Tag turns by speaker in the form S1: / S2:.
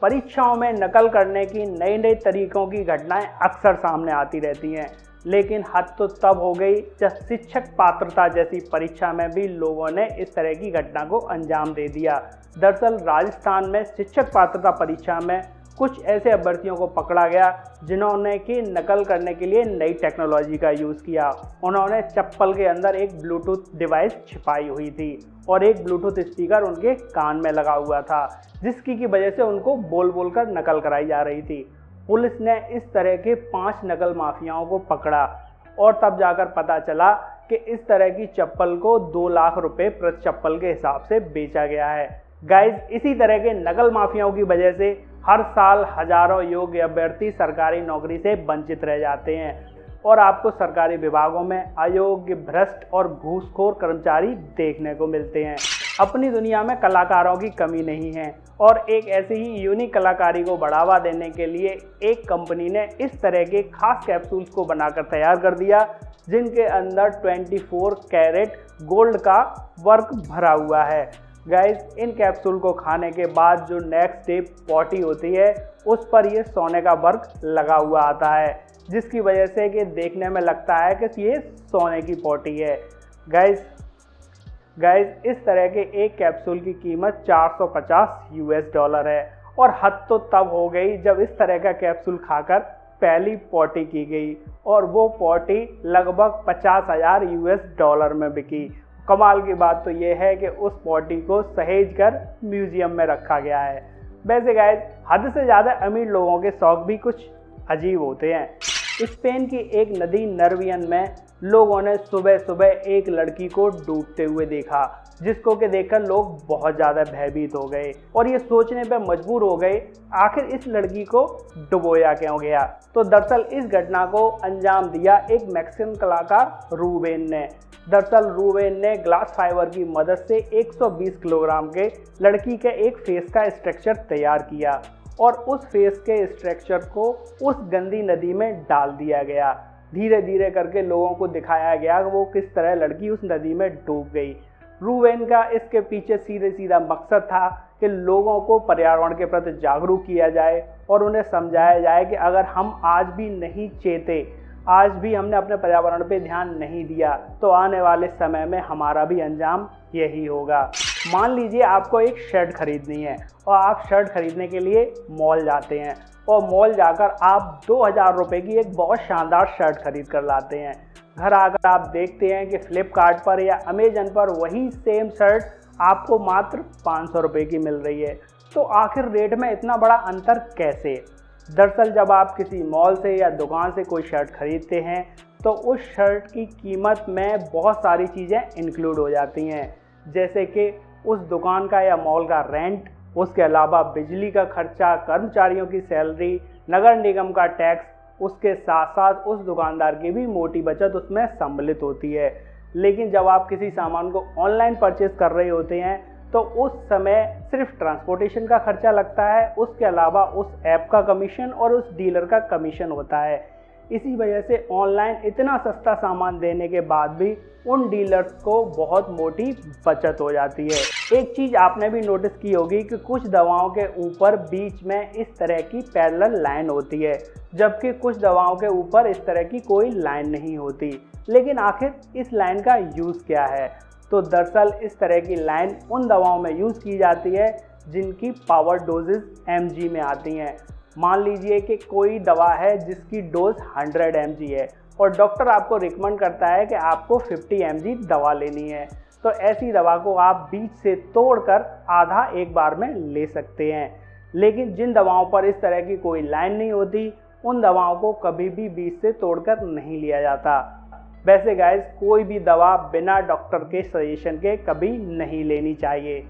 S1: परीक्षाओं में नकल करने की नई नई तरीकों की घटनाएं अक्सर सामने आती रहती हैं, लेकिन हद तो तब हो गई जब शिक्षक पात्रता जैसी परीक्षा में भी लोगों ने इस तरह की घटना को अंजाम दे दिया। दरअसल राजस्थान में शिक्षक पात्रता परीक्षा में कुछ ऐसे अभ्यर्थियों को पकड़ा गया जिन्होंने कि नकल करने के लिए नई टेक्नोलॉजी का यूज़ किया। उन्होंने चप्पल के अंदर एक ब्लूटूथ डिवाइस छिपाई हुई थी और एक ब्लूटूथ स्पीकर उनके कान में लगा हुआ था, जिसकी वजह से उनको बोल बोल कर नकल कराई जा रही थी। पुलिस ने इस तरह के 5 नकल माफियाओं को पकड़ा और तब जाकर पता चला कि इस तरह की चप्पल को 2 लाख रुपए प्रति चप्पल के हिसाब से बेचा गया है। गाइज, इसी तरह के नकल माफियाओं की वजह से हर साल हजारों योग्य अभ्यर्थी सरकारी नौकरी से वंचित रह जाते हैं और आपको सरकारी विभागों में अयोग्य, भ्रष्ट और घूसखोर कर्मचारी देखने को मिलते हैं। अपनी दुनिया में कलाकारों की कमी नहीं है और एक ऐसी ही यूनिक कलाकारी को बढ़ावा देने के लिए एक कंपनी ने इस तरह के खास कैप्सूल्स को बनाकर तैयार कर दिया, जिनके अंदर 24 कैरेट गोल्ड का वर्क भरा हुआ है। गाइस, इन कैप्सूल को खाने के बाद जो नेक्स्ट डे पॉटी होती है उस पर ये सोने का वर्क लगा हुआ आता है, जिसकी वजह से कि देखने में लगता है कि ये सोने की पॉटी है। गाइस, इस तरह के एक कैप्सूल की कीमत $450 है और हद तो तब हो गई जब इस तरह का कैप्सूल खाकर पहली पॉटी की गई और वो पॉटी लगभग $50,000 में बिकी। कमाल की बात तो ये है कि उस पॉटी को सहेज कर म्यूजियम में रखा गया है। वैसे गाइस, हद से ज़्यादा अमीर लोगों के शौक भी कुछ अजीब होते हैं। स्पेन की एक नदी नर्वियन में लोगों ने सुबह सुबह एक लड़की को डूबते हुए देखा, जिसको कि देखकर लोग बहुत ज़्यादा भयभीत हो गए और ये सोचने पर मजबूर हो गए आखिर इस लड़की को डुबोया क्यों गया। तो दरअसल इस घटना को अंजाम दिया एक मैक्सिकन कलाकार रूबेन ने। दरअसल रूबेन ने ग्लास फाइबर की मदद से 120 किलोग्राम के लड़की के एक फेस का स्ट्रक्चर तैयार किया और उस फेस के स्ट्रक्चर को उस गंदी नदी में डाल दिया गया। धीरे धीरे करके लोगों को दिखाया गया कि वो किस तरह लड़की उस नदी में डूब गई। रूबेन का इसके पीछे सीधे सीधा मकसद था कि लोगों को पर्यावरण के प्रति जागरूक किया जाए और उन्हें समझाया जाए कि अगर हम आज भी नहीं चेते, आज भी हमने अपने पर्यावरण पे ध्यान नहीं दिया, तो आने वाले समय में हमारा भी अंजाम यही होगा। मान लीजिए आपको एक शर्ट खरीदनी है और आप शर्ट खरीदने के लिए मॉल जाते हैं और मॉल जाकर आप 2000 रुपये की एक बहुत शानदार शर्ट खरीद कर लाते हैं। घर आकर आप देखते हैं कि फ्लिपकार्ट पर या अमेजन पर वही सेम शर्ट आपको मात्र 500 रुपये की मिल रही है। तो आखिर रेट में इतना बड़ा अंतर कैसे? दरअसल जब आप किसी मॉल से या दुकान से कोई शर्ट खरीदते हैं तो उस शर्ट की कीमत में बहुत सारी चीज़ें इंक्लूड हो जाती हैं, जैसे कि उस दुकान का या मॉल का रेंट, उसके अलावा बिजली का खर्चा, कर्मचारियों की सैलरी, नगर निगम का टैक्स, उसके साथ साथ उस दुकानदार की भी मोटी बचत उसमें सम्मिलित होती है। लेकिन जब आप किसी सामान को ऑनलाइन परचेज कर रहे होते हैं तो उस समय सिर्फ ट्रांसपोर्टेशन का खर्चा लगता है, उसके अलावा उस ऐप का कमीशन और उस डीलर का कमीशन होता है। इसी वजह से ऑनलाइन इतना सस्ता सामान देने के बाद भी उन डीलर्स को बहुत मोटी बचत हो जाती है। एक चीज़ आपने भी नोटिस की होगी कि कुछ दवाओं के ऊपर बीच में इस तरह की पैरेलल लाइन होती है, जबकि कुछ दवाओं के ऊपर इस तरह की कोई लाइन नहीं होती। लेकिन आखिर इस लाइन का यूज़ क्या है? तो दरअसल इस तरह की लाइन उन दवाओं में यूज़ की जाती है जिनकी पावर डोजेज mg में आती हैं। मान लीजिए कि कोई दवा है जिसकी डोज 100 mg है और डॉक्टर आपको रिकमेंड करता है कि आपको 50 mg दवा लेनी है, तो ऐसी दवा को आप बीच से तोड़कर आधा एक बार में ले सकते हैं। लेकिन जिन दवाओं पर इस तरह की कोई लाइन नहीं होती, उन दवाओं को कभी भी बीच से तोड़कर नहीं लिया जाता। वैसे गाइस, कोई भी दवा बिना डॉक्टर के सजेशन के कभी नहीं लेनी चाहिए।